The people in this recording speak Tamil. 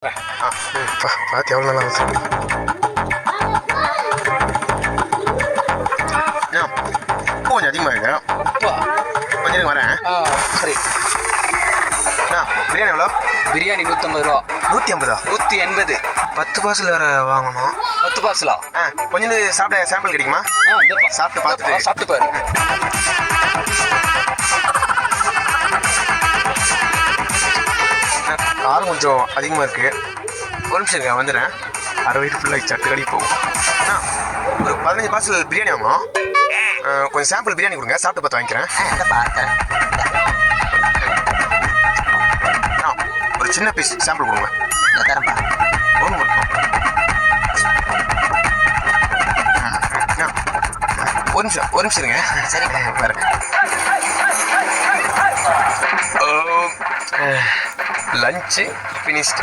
பார்த்து எவ்வளோ நல்லா இருக்கு. கொஞ்சம் அதிகமாக இருக்கு. கொஞ்சம் வரேன். சரி. பிரியாணி எவ்வளோ? பிரியாணி 150 ரூபா. 150? 180. 10 பார்சல் வேறு வாங்கணும். 10 பார்சலா? கொஞ்சம் சாப்பிட சாம்பிள் கிடைக்குமா? சாப்பிட்டு பார்த்துட்டு சாப்பிட்டு பாரு. காரம் கொஞ்சம் அதிகமாக இருக்குது. ஒரு நிமிஷம் இருக்கேன், வந்துடுறேன். அரை வயிறு ஃபுல்லாக சட்டு கடி போகும். ஒரு 15 பார்சல் பிரியாணி வாங்கணும். கொஞ்சம் சாம்பிள் பிரியாணி கொடுங்க, சாப்பிட்டு பார்த்து வாங்கிக்கிறேன். ஒரு சின்ன பீஸ் சாம்பிள் கொடுங்க. ஒன்று மட்டும். ஒரு நிமிஷம் இருங்க. சரி பாருங்க. Lunch finished.